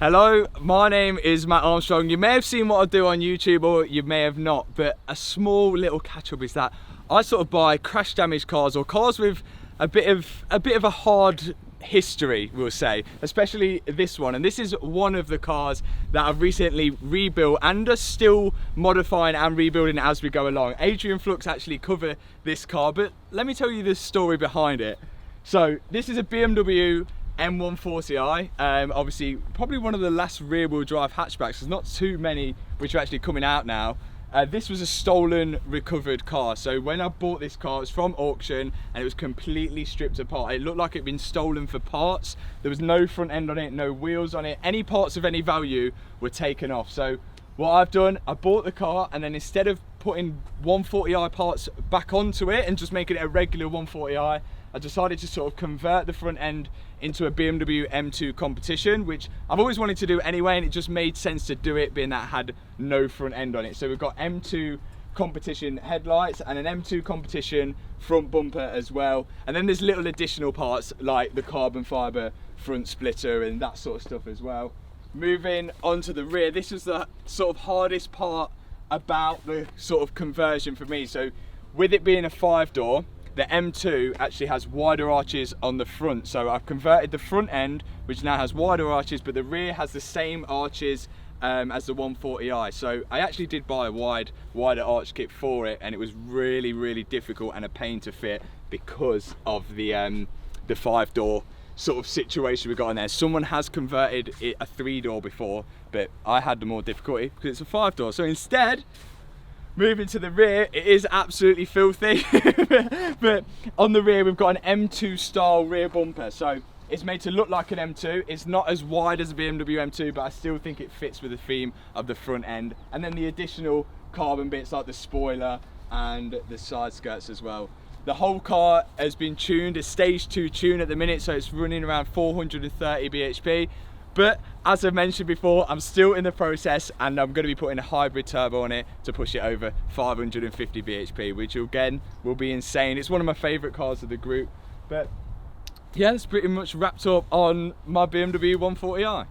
Hello, my name is Matt Armstrong. You may have seen what I do on YouTube or you may have not, but a small little catch up is that I sort of buy crash damaged cars or cars with a bit of a hard history, we'll say, especially this one. And this is one of the cars that I've recently rebuilt and are still modifying and rebuilding as we go along. Adrian Flux actually covered this car, but let me tell you the story behind it. So this is a BMW M140i, obviously probably one of the last rear wheel drive hatchbacks. There's not too many which are actually coming out now. This was a stolen, recovered car. So when I bought this car, it was from auction and it was completely stripped apart. It looked like it'd been stolen for parts. There was no front end on it, no wheels on it. Any parts of any value were taken off. So what I've done, I bought the car and then instead of putting 140i parts back onto it and just making it a regular 140i, I decided to sort of convert the front end into a BMW M2 competition, which I've always wanted to do anyway, and it just made sense to do it being that it had no front end on it. So we've got M2 competition headlights and an M2 competition front bumper as well. And then there's little additional parts like the carbon fiber front splitter and that sort of stuff as well. Moving on to the rear, this is the sort of hardest part about the sort of conversion for me. So with it being a 5-door, the M2 actually has wider arches on the front. So I've converted the front end, which now has wider arches, but the rear has the same arches as the 140i. So I actually did buy a wider arch kit for it, and it was really difficult and a pain to fit because of the 5-door sort of situation we got in there. Someone has converted it a 3-door before, but I had the more difficulty because it's a 5-door. So instead, moving to the rear, it is absolutely filthy. But on the rear, we've got an M2 style rear bumper. So it's made to look like an M2. It's not as wide as a BMW M2, but I still think it fits with the theme of the front end. And then the additional carbon bits like the spoiler and the side skirts as well. The whole car has been tuned, a stage 2 tune at the minute, so it's running around 430 bhp. But as I mentioned before, I'm still in the process and I'm going to be putting a hybrid turbo on it to push it over 550 bhp, which again will be insane. It's one of my favourite cars of the group. But yeah, that's pretty much wrapped up on my BMW 140i.